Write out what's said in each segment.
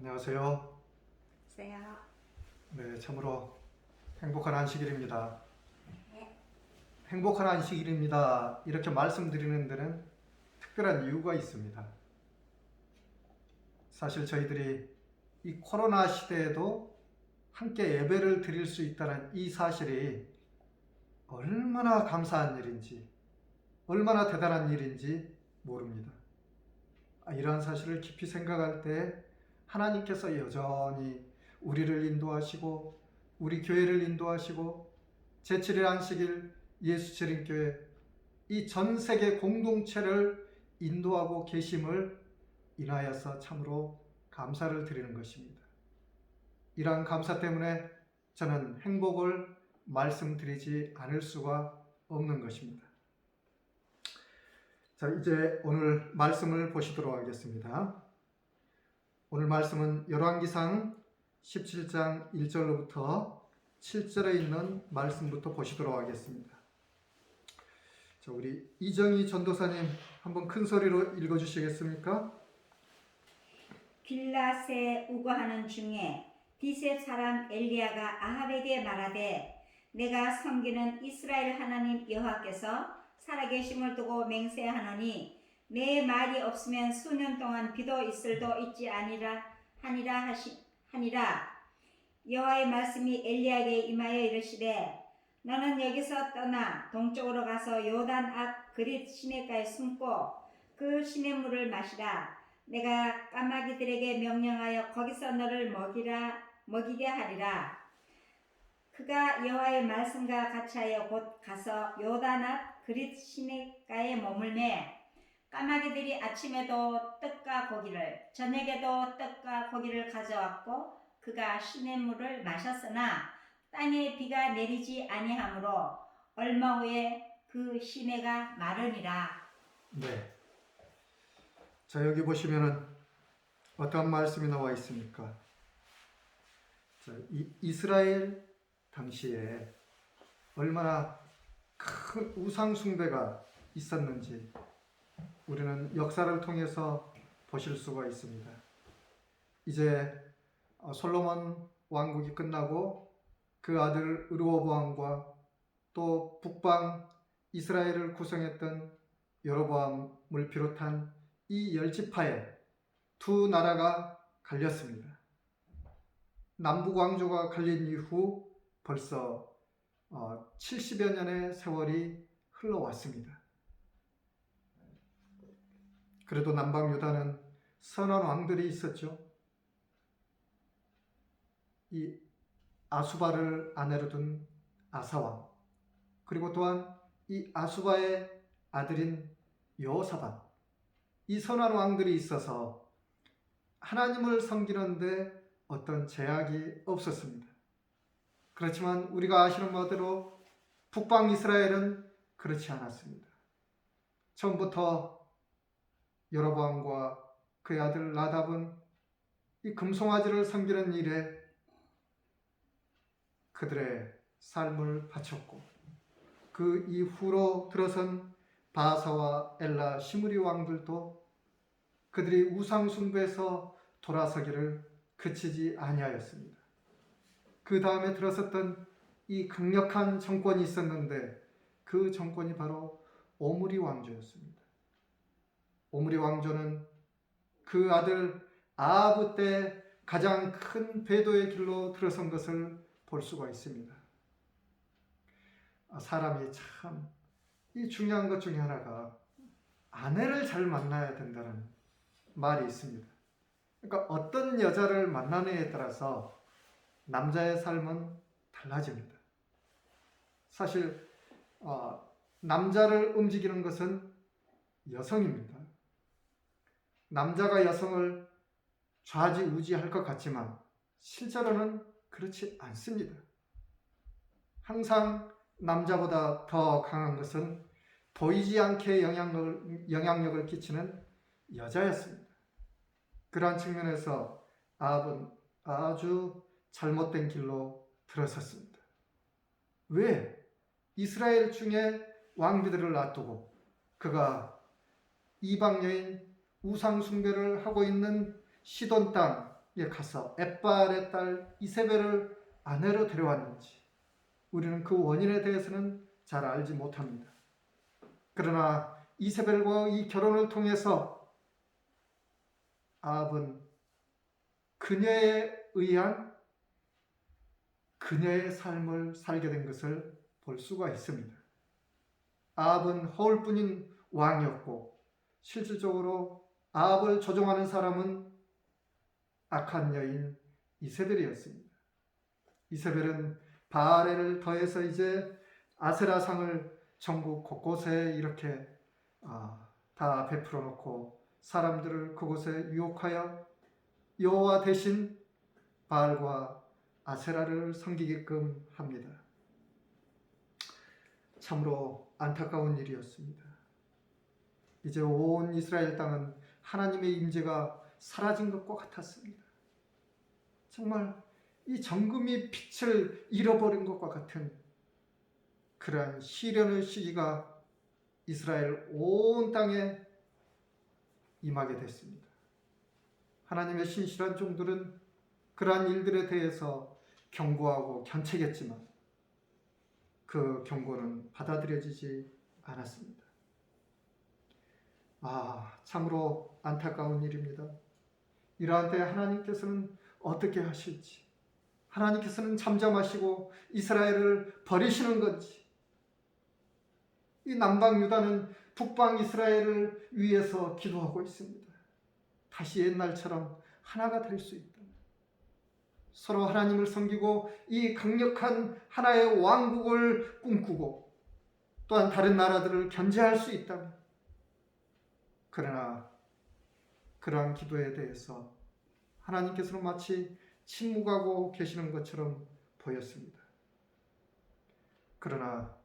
안녕하세요. 세요. 네, 참으로 행복한 안식일입니다. 네. 행복한 안식일입니다. 이렇게 말씀드리는 데는 특별한 이유가 있습니다. 사실 저희들이 이 코로나 시대에도 함께 예배를 드릴 수 있다는 이 사실이 얼마나 감사한 일인지, 얼마나 대단한 일인지 모릅니다. 이러한 사실을 깊이 생각할 때 하나님께서 여전히 우리를 인도하시고 우리 교회를 인도하시고 제7일 안식일 예수재림교회 이 전 세계 공동체를 인도하고 계심을 인하여서 참으로 감사를 드리는 것입니다. 이러한 감사 때문에 저는 행복을 말씀드리지 않을 수가 없는 것입니다. 자, 이제 오늘 말씀을 보시도록 하겠습니다. 오늘 말씀은 열왕기상 17장 1절로부터 7절에 있는 말씀부터 보시도록 하겠습니다. 자, 우리 이정희 전도사님 한번 큰 소리로 읽어주시겠습니까? 길라세 우거하는 중에 디셉 사람 엘리야가 아합에게 말하되 내가 섬기는 이스라엘 하나님 여호와께서 살아계심을 두고 맹세하노니 내 말이 없으면 수년 동안 비도 있을도 있지 아니라 하니라. 여호와의 말씀이 엘리야에게 임하여 이르시되 너는 여기서 떠나 동쪽으로 가서 요단 앞 그릿 시내가에 숨고 그 시냇물을 마시라. 내가 까마귀들에게 명령하여 거기서 너를 먹이게 하리라. 그가 여호와의 말씀과 같이 하여 곧 가서 요단 앞 그릿 시내가에 머물매 까마귀들이 아침에도 떡과 고기를 저녁에도 떡과 고기를 가져왔고 그가 시냇물을 마셨으나 땅에 비가 내리지 아니하므로 얼마 후에 그 시내가 마르니라. 네. 자, 여기 보시면은 어떠한 말씀이 나와 있습니까? 자, 이스라엘 당시에 얼마나 큰 우상 숭배가 있었는지 우리는 역사를 통해서 보실 수가 있습니다. 이제 솔로몬 왕국이 끝나고 그 아들 르호보암과 또 북방 이스라엘을 구성했던 여로보암을 비롯한 이 열지파에 두 나라가 갈렸습니다. 남북 왕조가 갈린 이후 벌써 70여 년의 세월이 흘러왔습니다. 그래도 남방 유다는 선한 왕들이 있었죠. 이 아수바를 아내로 둔 아사왕, 그리고 또한 이 아수바의 아들인 여호사밧, 이 선한 왕들이 있어서 하나님을 섬기는데 어떤 제약이 없었습니다. 그렇지만 우리가 아시는 바대로 북방 이스라엘은 그렇지 않았습니다. 처음부터 여로보암과 그의 아들 나답은 이 금송아지를 섬기는 일에 그들의 삶을 바쳤고 그 이후로 들어선 바사와 엘라, 시므리 왕들도 그들이 우상 숭배에서 돌아서기를 그치지 아니하였습니다. 그 다음에 들어섰던 이 강력한 정권이 있었는데 그 정권이 바로 오므리 왕조였습니다. 오므리 왕조는 그 아들 아하브 때 가장 큰 배도의 길로 들어선 것을 볼 수가 있습니다. 사람이 참 이 중요한 것 중에 하나가 아내를 잘 만나야 된다는 말이 있습니다. 그러니까 어떤 여자를 만나느냐에 따라서 남자의 삶은 달라집니다. 사실 남자를 움직이는 것은 여성입니다. 남자가 여성을 좌지우지할 것 같지만 실제로는 그렇지 않습니다. 항상 남자보다 더 강한 것은 보이지 않게 영향력을 끼치는 여자였습니다. 그러한 측면에서 아합은 아주 잘못된 길로 들어섰습니다. 왜? 이스라엘 중에 왕비들을 놔두고 그가 이방 여인 우상 숭배를 하고 있는 시돈 땅 가서 엣발의 딸 이세벨을 아내로 데려왔는지 우리는 그 원인에 대해서는 잘 알지 못합니다. 그러나 이세벨과 이 결혼을 통해서 아합은 그녀에 의한 그녀의 삶을 살게 된 것을 볼 수가 있습니다. 아합은 허울뿐인 왕이었고 실질적으로 아합을 조종하는 사람은 악한 여인 이세벨이었습니다. 이세벨은 바알을 더해서 이제 아세라상을 전국 곳곳에 이렇게 다 베풀어 놓고 사람들을 그곳에 유혹하여 여호와 대신 바알과 아세라를 섬기게끔 합니다. 참으로 안타까운 일이었습니다. 이제 온 이스라엘 땅은 하나님의 임재가 사라진 것과 같았습니다. 정말 이 정금이 빛을 잃어버린 것과 같은 그러한 시련의 시기가 이스라엘 온 땅에 임하게 됐습니다. 하나님의 신실한 종들은 그러한 일들에 대해서 경고하고 견책했지만 그 경고는 받아들여지지 않았습니다. 참으로 안타까운 일입니다. 이러한 때 하나님께서는 어떻게 하실지, 하나님께서는 잠잠하시고 이스라엘을 버리시는 건지, 이 남방 유다는 북방 이스라엘을 위해서 기도하고 있습니다. 다시 옛날처럼 하나가 될 수 있다면, 서로 하나님을 섬기고 이 강력한 하나의 왕국을 꿈꾸고 또한 다른 나라들을 견제할 수 있다면, 그러나 그러한 기도에 대해서 하나님께서는 마치 침묵하고 계시는 것처럼 보였습니다. 그러나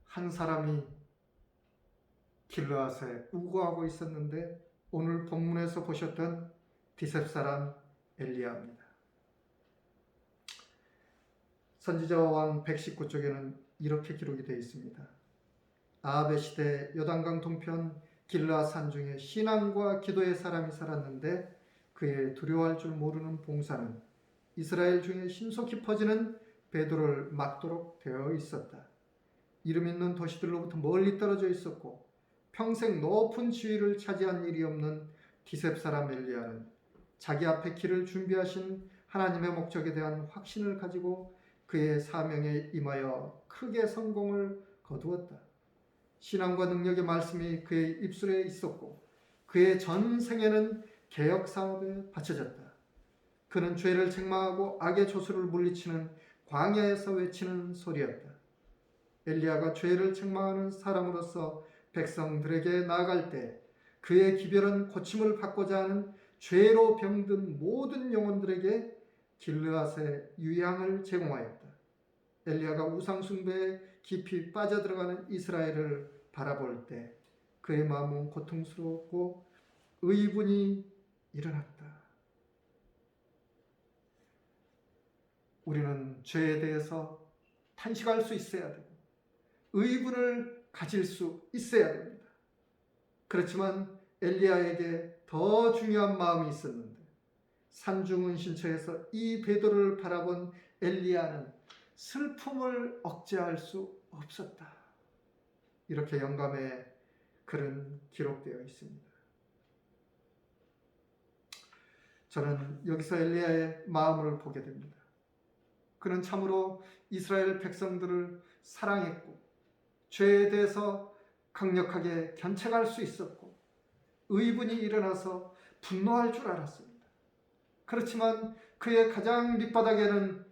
한 사람이 길르앗에 우거하고 있었는데 오늘 본문에서 보셨던 디셉 사람 엘리야입니다. 선지자 왕 119쪽에는 이렇게 기록이 되어 있습니다. 아합의 시대 요단강 동편 길르앗 산중에 신앙과 기도의 사람이 살았는데 그의 두려워할 줄 모르는 봉사는 이스라엘 중에 신속히 퍼지는 베드로를 막도록 되어 있었다. 이름 있는 도시들로부터 멀리 떨어져 있었고 평생 높은 지위를 차지한 일이 없는 디셉 사람 엘리야는 자기 앞에 길을 준비하신 하나님의 목적에 대한 확신을 가지고 그의 사명에 임하여 크게 성공을 거두었다. 신앙과 능력의 말씀이 그의 입술에 있었고 그의 전생에는 개혁 사업에 바쳐졌다. 그는 죄를 책망하고 악의 조수를 물리치는 광야에서 외치는 소리였다. 엘리야가 죄를 책망하는 사람으로서 백성들에게 나아갈 때 그의 기별은 고침을 받고자 하는 죄로 병든 모든 영혼들에게 길르앗의 유향을 제공하였다. 엘리야가 우상 숭배에 깊이 빠져들어가는 이스라엘을 바라볼 때 그의 마음은 고통스럽고 의분이 일어났다. 우리는 죄에 대해서 탄식할 수 있어야 되고 의분을 가질 수 있어야 됩니다. 그렇지만 엘리야에게 더 중요한 마음이 있었는데 산중은신처에서 이 베드로를 바라본 엘리야는 슬픔을 억제할 수 없었다. 이렇게 영감의 글은 기록되어 있습니다. 저는 여기서 엘리야의 마음을 보게 됩니다. 그는 참으로 이스라엘 백성들을 사랑했고 죄에 대해서 강력하게 견책할 수 있었고 의분이 일어나서 분노할 줄 알았습니다. 그렇지만 그의 가장 밑바닥에는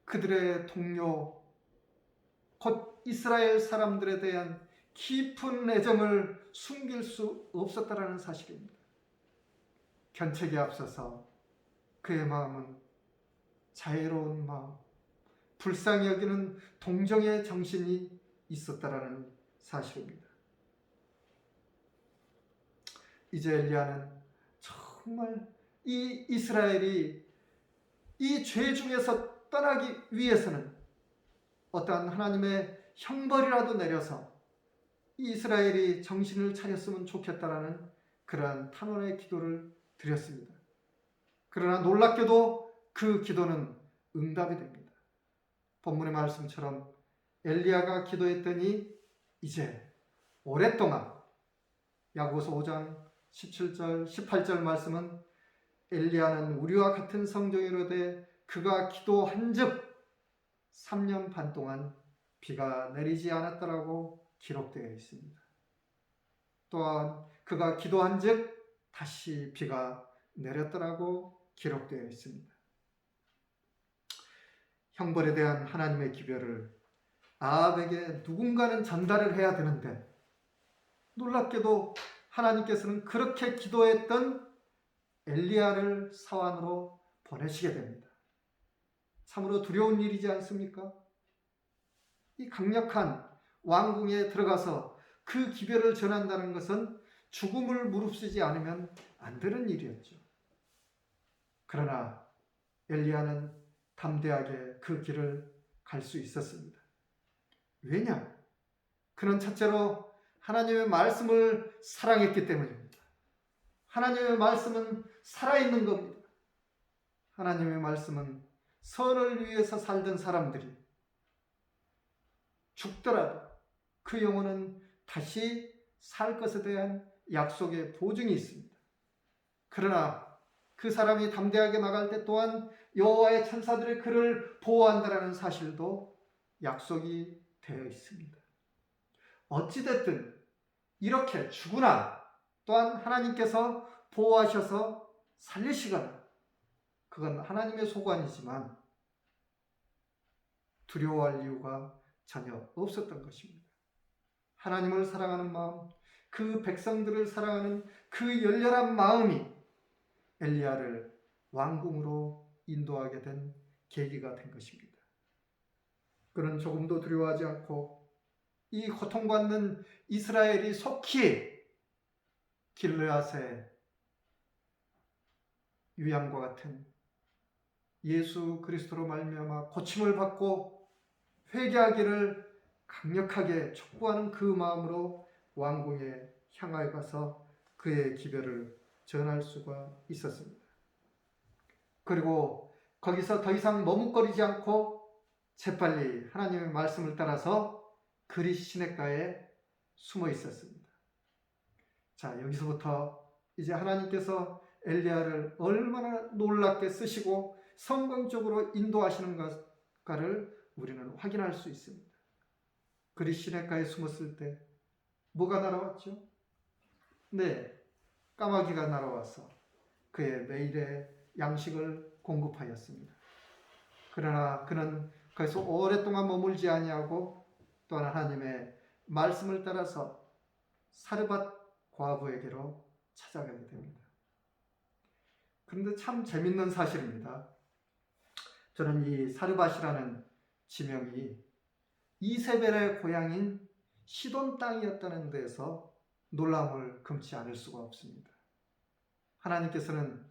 그들의 동료 곧 이스라엘 사람들에 대한 깊은 애정을 숨길 수 없었다라는 사실입니다. 견책에 앞서서 그의 마음은 자애로운 마음, 불쌍히 여기는 동정의 정신이 있었다라는 사실입니다. 이제 엘리야는 정말 이 이스라엘이 이 죄 중에서 떠나기 위해서는 어떠한 하나님의 형벌이라도 내려서 이스라엘이 정신을 차렸으면 좋겠다라는 그러한 탄원의 기도를 드렸습니다. 그러나 놀랍게도 그 기도는 응답이 됩니다. 본문의 말씀처럼 엘리야가 기도했더니 이제 오랫동안, 야고보서 5장 17절 18절 말씀은 엘리야는 우리와 같은 성정이로되 그가 기도한즉 3년 반 동안 비가 내리지 않았다라고 기록되어 있습니다. 또한 그가 기도한즉 다시 비가 내렸다라고 기록되어 있습니다. 형벌에 대한 하나님의 기별을 아합에게 누군가는 전달을 해야 되는데 놀랍게도 하나님께서는 그렇게 기도했던 엘리야를 사환으로 보내시게 됩니다. 참으로 두려운 일이지 않습니까? 이 강력한 왕궁에 들어가서 그 기별을 전한다는 것은 죽음을 무릅쓰지 않으면 안 되는 일이었죠. 그러나 엘리야는 담대하게 그 길을 갈 수 있었습니다. 왜냐? 그는 첫째로 하나님의 말씀을 사랑했기 때문입니다. 하나님의 말씀은 살아있는 겁니다. 하나님의 말씀은 선을 위해서 살던 사람들이 죽더라도 그 영혼은 다시 살 것에 대한 약속의 보증이 있습니다. 그러나 그 사람이 담대하게 나갈 때 또한 여호와의 천사들이 그를 보호한다라는 사실도 약속이 되어 있습니다. 어찌됐든 이렇게 죽으나 또한 하나님께서 보호하셔서 살리시거나 그건 하나님의 소관이지만 두려워할 이유가 전혀 없었던 것입니다. 하나님을 사랑하는 마음, 그 백성들을 사랑하는 그 열렬한 마음이 엘리야를 왕궁으로 인도하게 된 계기가 된 것입니다. 그는 조금도 두려워하지 않고 이 고통받는 이스라엘이 속히 길르앗의 유양과 같은 예수 그리스도로 말미암아 고침을 받고 회개하기를 강력하게 촉구하는 그 마음으로 왕궁에 향하여 가서 그의 기별을 전할 수가 있었습니다. 그리고 거기서 더 이상 머뭇거리지 않고 재빨리 하나님의 말씀을 따라서 그리 시냇가에 숨어 있었습니다. 자, 여기서부터 이제 하나님께서 엘리야를 얼마나 놀랍게 쓰시고 성공적으로 인도하시는가를 우리는 확인할 수 있습니다. 그리 시냇가에 숨었을 때 뭐가 날아왔죠? 네, 까마귀가 날아와서 그의 매일의 양식을 공급하였습니다. 그러나 그는 거기서 오랫동안 머물지 아니하고 또한 하나님의 말씀을 따라서 사르밧 과부에게로 찾아가게 됩니다. 그런데 참 재밌는 사실입니다. 저는 이 사르밧이라는 지명이 이세벨의 고향인 시돈 땅이었다는 데서 놀라움을 금치 않을 수가 없습니다. 하나님께서는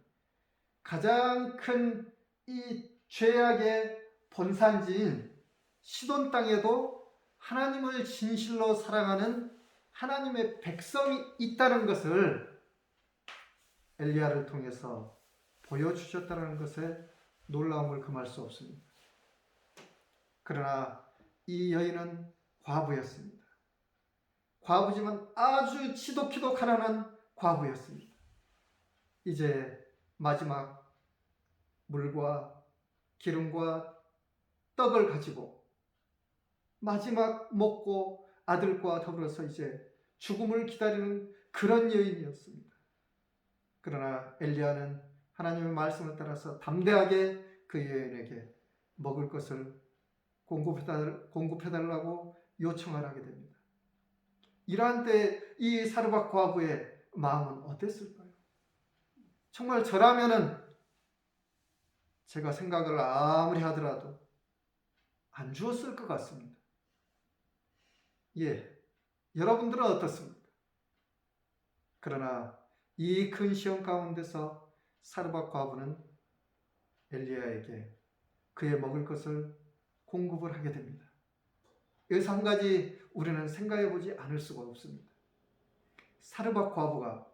가장 큰 이 죄악의 본산지인 시돈 땅에도 하나님을 진실로 사랑하는 하나님의 백성이 있다는 것을 엘리야를 통해서 보여주셨다는 것에 놀라움을 금할 수 없습니다. 그러나 이 여인은 과부였습니다. 과부지만 아주 지독히도 가난한 과부였습니다. 이제 마지막 물과 기름과 떡을 가지고 마지막 먹고 아들과 더불어서 이제 죽음을 기다리는 그런 여인이었습니다. 그러나 엘리야는 하나님의 말씀을 따라서 담대하게 그 여인에게 먹을 것을 공급해달라고 요청을 하게 됩니다. 이러한 때 이 사르밧 과부의 마음은 어땠을까요? 정말 저라면은 제가 생각을 아무리 하더라도 안 주었을 것 같습니다. 예, 여러분들은 어떻습니까? 그러나 이 큰 시험 가운데서 사르밧 과부는 엘리야에게 그의 먹을 것을 공급을 하게 됩니다. 여기서 한 가지 우리는 생각해 보지 않을 수가 없습니다. 사르밧 과부가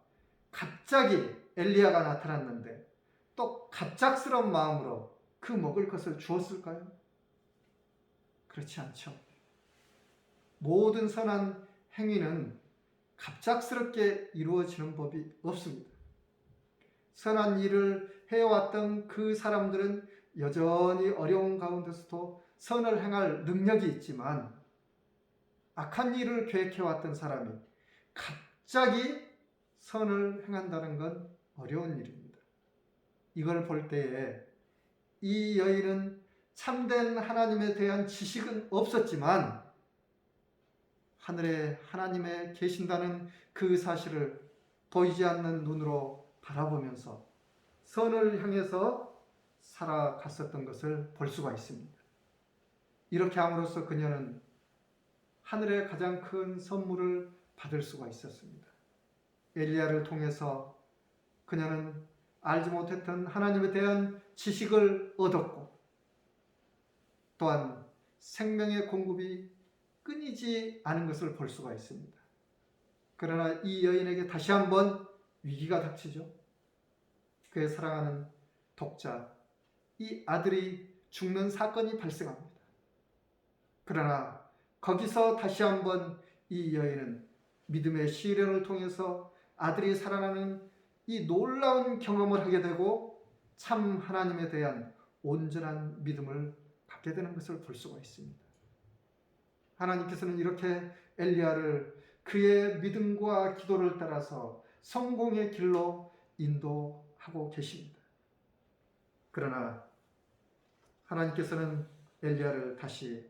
갑자기 엘리야가 나타났는데 또 갑작스러운 마음으로 그 먹을 것을 주었을까요? 그렇지 않죠. 모든 선한 행위는 갑작스럽게 이루어지는 법이 없습니다. 선한 일을 해왔던 그 사람들은 여전히 어려운 가운데서도 선을 행할 능력이 있지만 악한 일을 계획해왔던 사람이 갑자기 선을 행한다는 건 어려운 일입니다. 이걸 볼 때에 이 여인은 참된 하나님에 대한 지식은 없었지만 하늘에 하나님에 계신다는 그 사실을 보이지 않는 눈으로 바라보면서 선을 향해서 살아갔었던 것을 볼 수가 있습니다. 이렇게 함으로써 그녀는 하늘의 가장 큰 선물을 받을 수가 있었습니다. 엘리야를 통해서 그녀는 알지 못했던 하나님에 대한 지식을 얻었고 또한 생명의 공급이 끊이지 않은 것을 볼 수가 있습니다. 그러나 이 여인에게 다시 한번 위기가 닥치죠. 그의 사랑하는 독자, 이 아들이 죽는 사건이 발생합니다. 그러나 거기서 다시 한번 이 여인은 믿음의 시련을 통해서 아들이 살아나는 이 놀라운 경험을 하게 되고 참 하나님에 대한 온전한 믿음을 갖게 되는 것을 볼 수가 있습니다. 하나님께서는 이렇게 엘리야를 그의 믿음과 기도를 따라서 성공의 길로 인도하고 계십니다. 그러나 하나님께서는 엘리야를 다시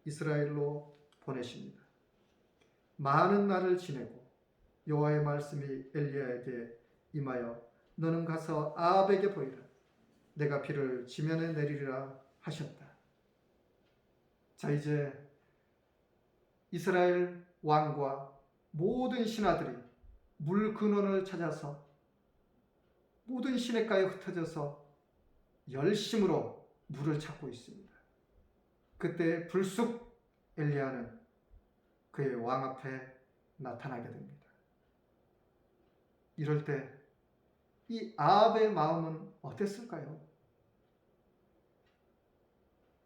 이스라엘로 보내십니다. 많은 날을 지내고 여호와의 말씀이 엘리야에게 임하여 너는 가서 아합에게 보이라. 내가 비를 지면에 내리리라 하셨다. 자, 이제 이스라엘 왕과 모든 신하들이 물 근원을 찾아서 모든 시냇가에 흩어져서 열심으로 물을 찾고 있습니다. 그때 불쑥 엘리야는 그의 왕 앞에 나타나게 됩니다. 이럴 때 이 아합의 마음은 어땠을까요?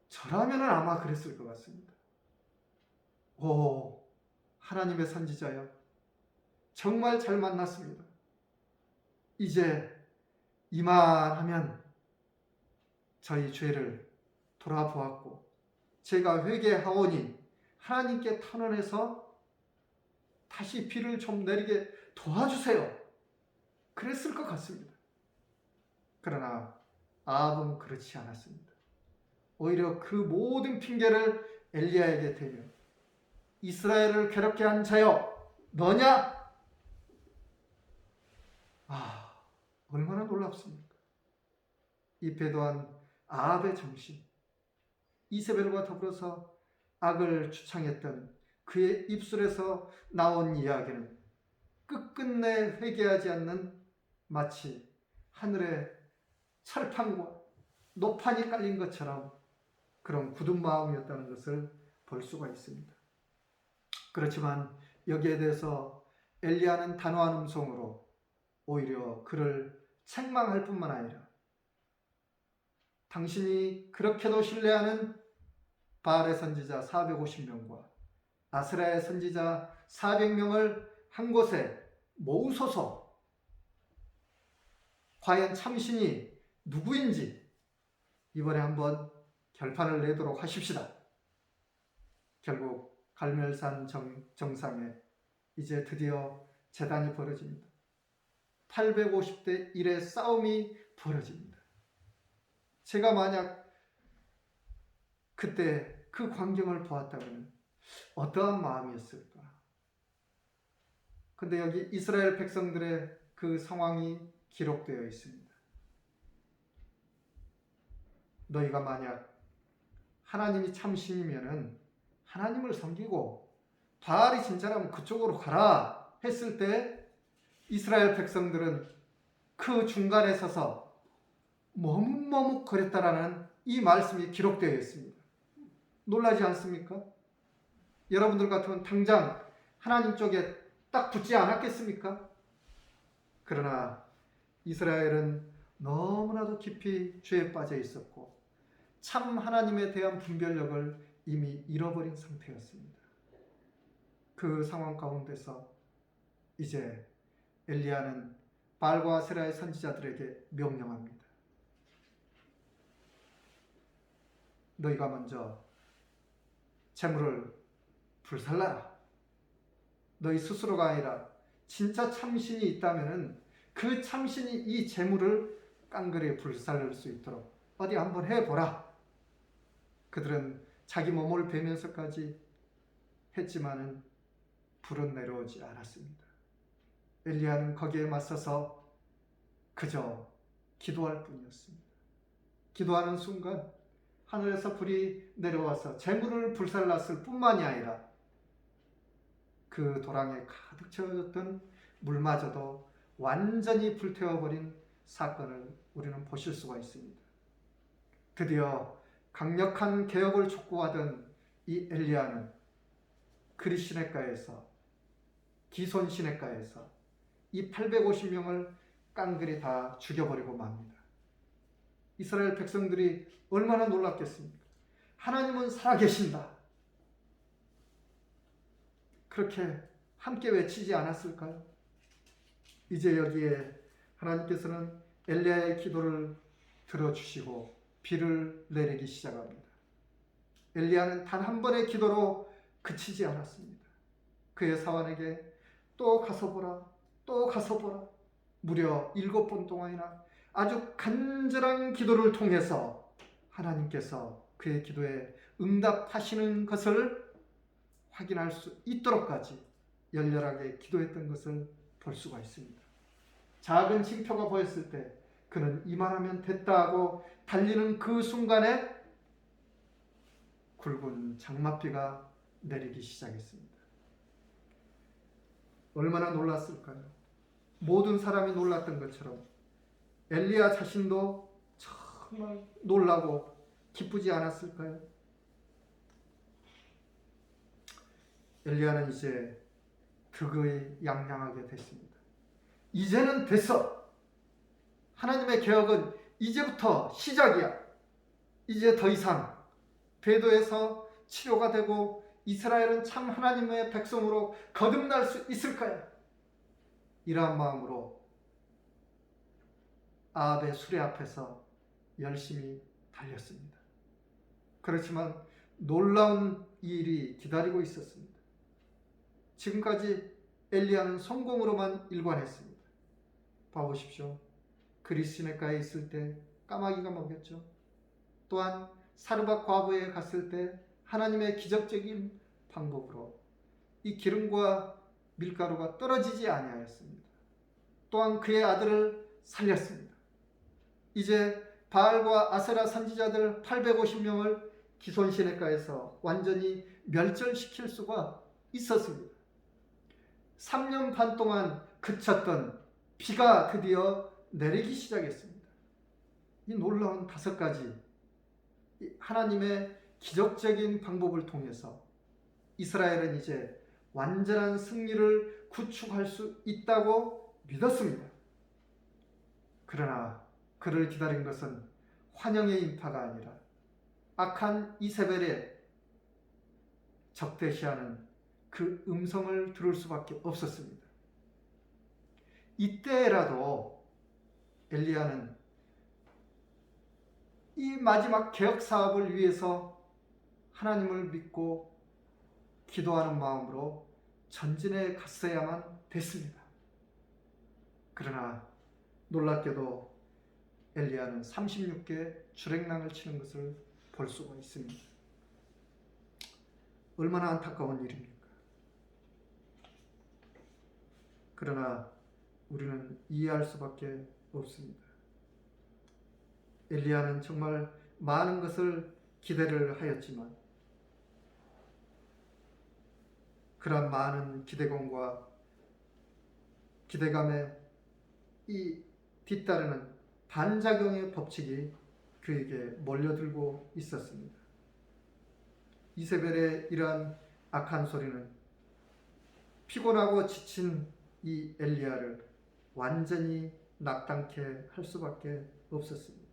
저라면 아마 그랬을 것 같습니다. 오, 하나님의 선지자여, 정말 잘 만났습니다. 이제 이만하면 저희 죄를 돌아보았고 제가 회개하오니 하나님께 탄원해서 다시 비를 좀 내리게 도와주세요. 그랬을 것 같습니다. 그러나 아합은 그렇지 않았습니다. 오히려 그 모든 핑계를 엘리야에게 대며 이스라엘을 괴롭게 한 자여 너냐? 얼마나 놀랍습니까? 이 배도한 아합의 정신, 이세벨과 더불어서 악을 주창했던 그의 입술에서 나온 이야기는 끝끝내 회개하지 않는 마치 하늘에 철판과 노판이 깔린 것처럼 그런 굳은 마음이었다는 것을 볼 수가 있습니다. 그렇지만 여기에 대해서 엘리야는 단호한 음성으로 오히려 그를 책망할 뿐만 아니라 당신이 그렇게도 신뢰하는 바알의 선지자 450명과 아스라의 선지자 400명을 한 곳에 모으소서. 과연 참신이 누구인지 이번에 한번 결판을 내도록 하십시다. 결국 갈멜산 정상에 이제 드디어 재단이 벌어집니다. 850대 1의 싸움이 벌어집니다. 제가 만약 그때 그 광경을 보았다면 어떠한 마음이었을까? 근데 여기 이스라엘 백성들의 그 상황이 기록되어 있습니다. 너희가 만약 하나님이 참신이면은 하나님을 섬기고 바알이 진짜라면 그쪽으로 가라 했을 때 이스라엘 백성들은 그 중간에 서서 머뭇머뭇거렸다라는 이 말씀이 기록되어 있습니다. 놀라지 않습니까? 여러분들 같으면 당장 하나님 쪽에 딱 붙지 않았겠습니까? 그러나 이스라엘은 너무나도 깊이 죄에 빠져 있었고 참 하나님에 대한 분별력을 이미 잃어버린 상태였습니다. 그 상황 가운데서 이제 엘리야는 바알과 아세라의 선지자들에게 명령합니다. 너희가 먼저 제물을 불살라라. 너희 스스로가 아니라 진짜 참신이 있다면 그 참신이 이 제물을 깡그리 불살릴 수 있도록 어디 한번 해보라. 그들은 자기 몸을 베면서까지 했지만은 불은 내려오지 않았습니다. 엘리야는 거기에 맞서서 그저 기도할 뿐이었습니다. 기도하는 순간 하늘에서 불이 내려와서 제물을 불살랐을 뿐만이 아니라 그 도랑에 가득 채워졌던 물마저도 완전히 불태워버린 사건을 우리는 보실 수가 있습니다. 드디어 강력한 개혁을 촉구하던 이 엘리야는 그리 시냇가에서 기손 시냇가에서 이 850명을 깡그리 다 죽여버리고 맙니다. 이스라엘 백성들이 얼마나 놀랐겠습니까? 하나님은 살아계신다. 그렇게 함께 외치지 않았을까요? 이제 여기에 하나님께서는 엘리야의 기도를 들어주시고 비를 내리기 시작합니다. 엘리야는 단 한 번의 기도로 그치지 않았습니다. 그의 사환에게 또 가서 보라, 또 가서 보라. 무려 7번 동안이나 아주 간절한 기도를 통해서 하나님께서 그의 기도에 응답하시는 것을 확인할 수 있도록까지 열렬하게 기도했던 것을 볼 수가 있습니다. 작은 징표가 보였을 때 그는 이만하면 됐다 하고 달리는 그 순간에 굵은 장맛비가 내리기 시작했습니다. 얼마나 놀랐을까요? 모든 사람이 놀랐던 것처럼 엘리야 자신도 정말 놀라고 기쁘지 않았을까요? 엘리야는 이제 득의 양양하게 됐습니다. 이제는 됐어. 하나님의 개혁은 이제부터 시작이야. 이제 더 이상 궤도에서 치료가 되고 이스라엘은 참 하나님의 백성으로 거듭날 수 있을 거야. 이러한 마음으로 아합의 수레 앞에서 열심히 달렸습니다. 그렇지만 놀라운 일이 기다리고 있었습니다. 지금까지 엘리야는 성공으로만 일관했습니다. 봐보십시오. 그리 시냇가에 있을 때 까마귀가 먹였죠. 또한 사르밧 과부에 갔을 때 하나님의 기적적인 방법으로 이 기름과 밀가루가 떨어지지 아니하였습니다. 또한 그의 아들을 살렸습니다. 이제 바알과 아세라 선지자들 850명을 기손 시냇가에서 완전히 멸절시킬 수가 있었습니다. 3년 반 동안 그쳤던 비가 드디어 내리기 시작했습니다. 이 놀라운 5가지 하나님의 기적적인 방법을 통해서 이스라엘은 이제 완전한 승리를 구축할 수 있다고 믿었습니다. 그러나 그를 기다린 것은 환영의 인파가 아니라 악한 이세벨의 적대시하는 그 음성을 들을 수밖에 없었습니다. 이때라도 엘리야는 이 마지막 개혁 사업을 위해서 하나님을 믿고 기도하는 마음으로 전진해 갔어야만 됐습니다. 그러나 놀랍게도 엘리야는 36개 주랭랑을 치는 것을 볼 수가 있습니다. 얼마나 안타까운 일입니까? 그러나 우리는 이해할 수밖에 없습니다. 엘리야는 정말 많은 것을 기대를 하였지만 그런 많은 기대감과 기대감에 이 뒤따르는 반작용의 법칙이 그에게 몰려들고 있었습니다. 이세벨의 이러한 악한 소리는 피곤하고 지친 이 엘리야를 완전히 낙담케 할 수밖에 없었습니다.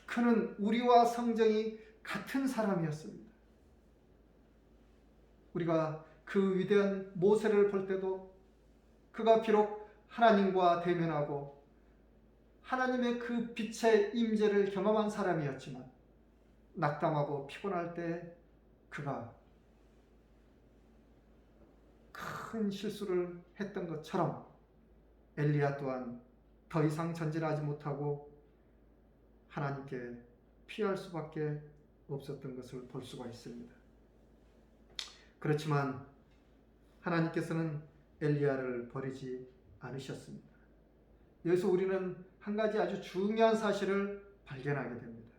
그는 우리와 성정이 같은 사람이었습니다. 우리가 그 위대한 모세를 볼 때도 그가 비록 하나님과 대면하고 하나님의 그 빛의 임재를 경험한 사람이었지만 낙담하고 피곤할 때 그가 큰 실수를 했던 것처럼 엘리야 또한 더 이상 전진하지 못하고 하나님께 피할 수밖에 없었던 것을 볼 수가 있습니다. 그렇지만 하나님께서는 엘리야를 버리지 않으셨습니다. 여기서 우리는 한 가지 아주 중요한 사실을 발견하게 됩니다.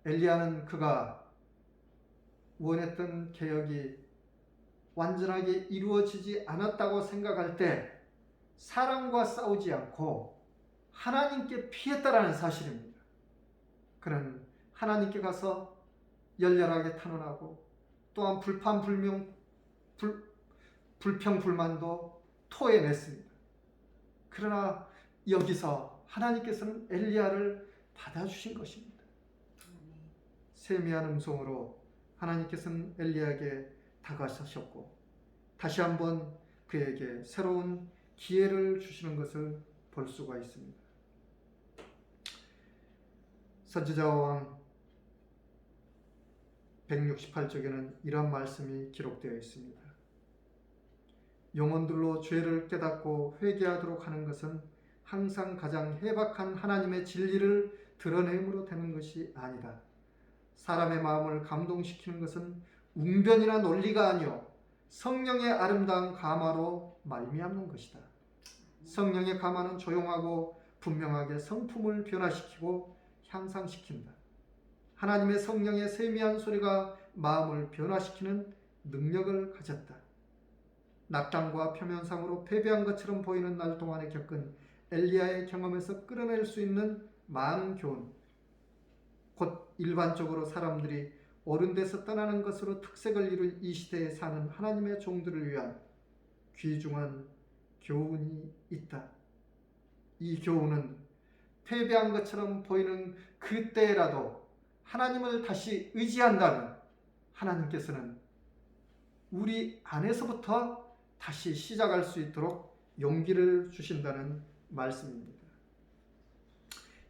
엘리야는 그가 원했던 개혁이 완전하게 이루어지지 않았다고 생각할 때 사람과 싸우지 않고 하나님께 피했다라는 사실입니다. 그는 하나님께 가서 열렬하게 탄원하고 또한 불평불만도 토해냈습니다. 그러나 여기서 하나님께서는 엘리야를 받아주신 것입니다. 세미한 음성으로 하나님께서는 엘리야에게 다가서셨고 다시 한번 그에게 새로운 기회를 주시는 것을 볼 수가 있습니다. 선지자왕 168쪽에는 이런 말씀이 기록되어 있습니다. 영혼들로 죄를 깨닫고 회개하도록 하는 것은 항상 가장 해박한 하나님의 진리를 드러냄으로 되는 것이 아니다. 사람의 마음을 감동시키는 것은 웅변이나 논리가 아니요 성령의 아름다운 감화로 말미암는 것이다. 성령의 감화는 조용하고 분명하게 성품을 변화시키고 향상시킨다. 하나님의 성령의 세미한 소리가 마음을 변화시키는 능력을 가졌다. 낙담과 표면상으로 패배한 것처럼 보이는 날 동안에 겪은 엘리야의 경험에서 끌어낼 수 있는 많은 교훈, 곧 일반적으로 사람들이 옳은 데서 떠나는 것으로 특색을 이룰 이 시대에 사는 하나님의 종들을 위한 귀중한 교훈이 있다. 이 교훈은 패배한 것처럼 보이는 그때라도 하나님을 다시 의지한다면 하나님께서는 우리 안에서부터 다시 시작할 수 있도록 용기를 주신다는 말씀입니다.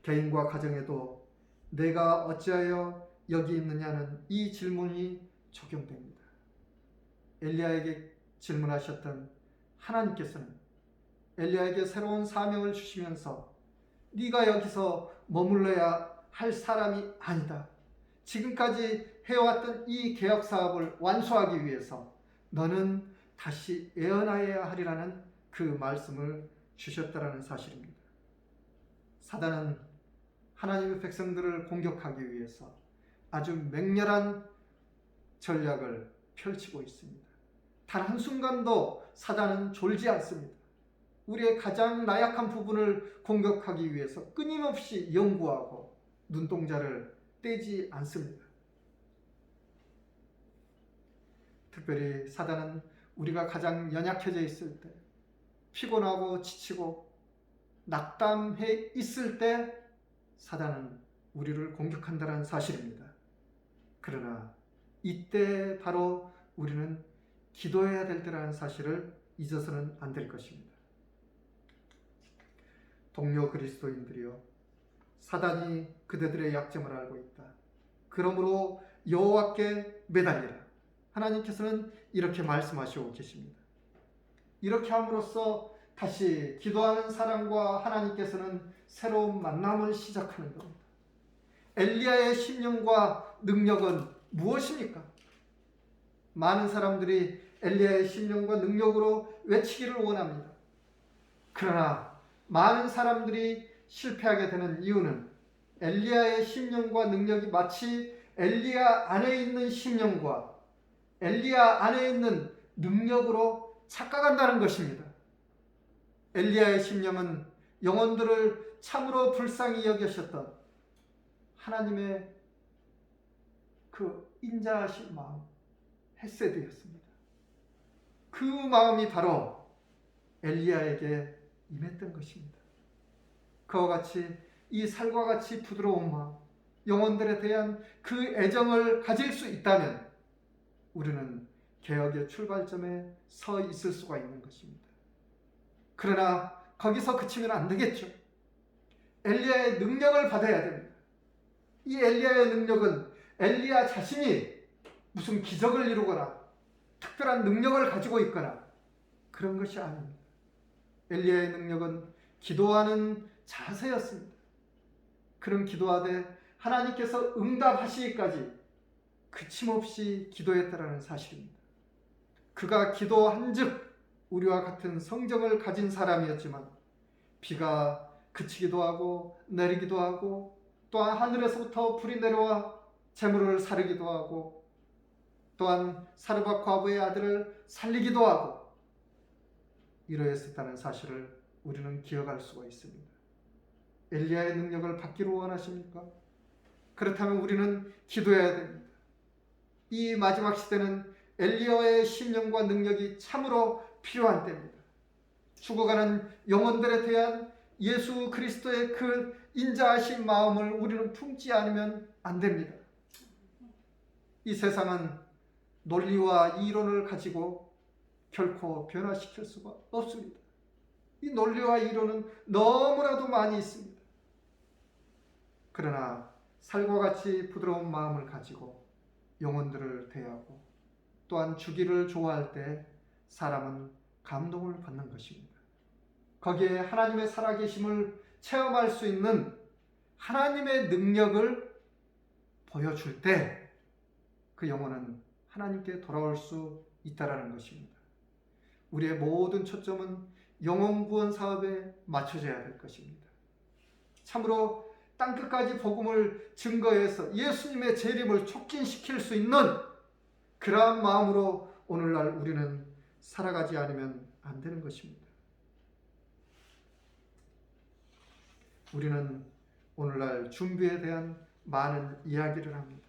개인과 가정에도 내가 어찌하여 여기 있느냐는 이 질문이 적용됩니다. 엘리야에게 질문하셨던 하나님께서는 엘리야에게 새로운 사명을 주시면서 네가 여기서 머물러야 할 사람이 아니다. 지금까지 해왔던 이 개혁 사업을 완수하기 위해서 너는 다시 예언하여야 하리라는 그 말씀을 주셨다라는 사실입니다. 사단은 하나님의 백성들을 공격하기 위해서 아주 맹렬한 전략을 펼치고 있습니다. 단 한순간도 사단은 졸지 않습니다. 우리의 가장 나약한 부분을 공격하기 위해서 끊임없이 연구하고 눈동자를 떼지 않습니다. 특별히 사단은 우리가 가장 연약해져 있을 때, 피곤하고 지치고 낙담해 있을 때 사단은 우리를 공격한다는 사실입니다. 그러나 이때 바로 우리는 기도해야 될 때라는 사실을 잊어서는 안 될 것입니다. 동료 그리스도인들이여, 사단이 그대들의 약점을 알고 있다. 그러므로 여호와께 매달리라. 하나님께서는 이렇게 말씀하시고 계십니다. 이렇게 함으로써 다시 기도하는 사람과 하나님께서는 새로운 만남을 시작하는 겁니다. 엘리야의 심령과 능력은 무엇입니까? 많은 사람들이 엘리야의 심령과 능력으로 외치기를 원합니다. 그러나 많은 사람들이 실패하게 되는 이유는 엘리야의 심령과 능력이 마치 엘리야 안에 있는 심령과 엘리야 안에 있는 능력으로 착각한다는 것입니다. 엘리야의 심령은 영혼들을 참으로 불쌍히 여기셨던 하나님의 그 인자하신 마음, 헤세드였습니다. 그 마음이 바로 엘리야에게 임했던 것입니다. 그와 같이 이 살과 같이 부드러운 마음, 영혼들에 대한 그 애정을 가질 수 있다면 우리는 개혁의 출발점에 서 있을 수가 있는 것입니다. 그러나 거기서 그치면 안 되겠죠. 엘리야의 능력을 받아야 됩니다. 이 엘리야의 능력은 엘리야 자신이 무슨 기적을 이루거나 특별한 능력을 가지고 있거나 그런 것이 아닙니다. 엘리야의 능력은 기도하는 자세였습니다. 그런 기도하되 하나님께서 응답하시기까지 그침없이 기도했다라는 사실입니다. 그가 기도한즉 우리와 같은 성정을 가진 사람이었지만 비가 그치기도 하고 내리기도 하고 또한 하늘에서부터 불이 내려와 재물을 사르기도 하고 또한 사르밧 과부의 아들을 살리기도 하고 이러했었다는 사실을 우리는 기억할 수가 있습니다. 엘리야의 능력을 받기를 원하십니까? 그렇다면 우리는 기도해야 됩니다. 이 마지막 시대는 엘리야의 신령과 능력이 참으로 필요한 때입니다. 죽어가는 영혼들에 대한 예수 그리스도의 그 인자하신 마음을 우리는 품지 않으면 안 됩니다. 이 세상은 논리와 이론을 가지고 결코 변화시킬 수가 없습니다. 이 논리와 이론은 너무나도 많이 있습니다. 그러나 살과 같이 부드러운 마음을 가지고 영혼들을 대하고 또한 주기를 좋아할 때 사람은 감동을 받는 것입니다. 거기에 하나님의 살아계심을 체험할 수 있는 하나님의 능력을 보여줄 때 그 영혼은 하나님께 돌아올 수 있다라는 것입니다. 우리의 모든 초점은 영혼 구원 사업에 맞춰져야 될 것입니다. 참으로 땅끝까지 복음을 증거해서 예수님의 재림을 촉진시킬 수 있는 그러한 마음으로 오늘날 우리는 살아가지 않으면 안 되는 것입니다. 우리는 오늘날 준비에 대한 많은 이야기를 합니다.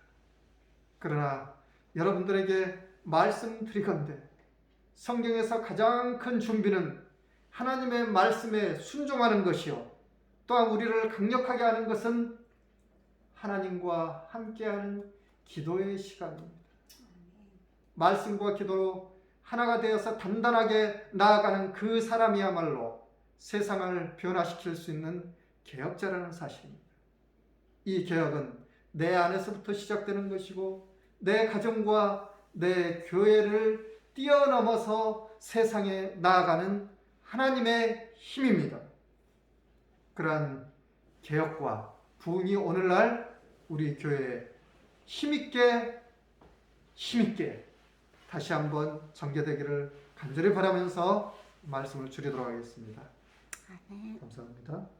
그러나 여러분들에게 말씀드리건대 성경에서 가장 큰 준비는 하나님의 말씀에 순종하는 것이요 또한 우리를 강력하게 하는 것은 하나님과 함께하는 기도의 시간입니다. 말씀과 기도로 하나가 되어서 단단하게 나아가는 그 사람이야말로 세상을 변화시킬 수 있는 개혁자라는 사실입니다. 이 개혁은 내 안에서부터 시작되는 것이고 내 가정과 내 교회를 뛰어넘어서 세상에 나아가는 하나님의 힘입니다. 그러한 개혁과 부흥이 오늘날 우리 교회에 힘있게 다시 한번 전개되기를 간절히 바라면서 말씀을 줄이도록 하겠습니다. 감사합니다.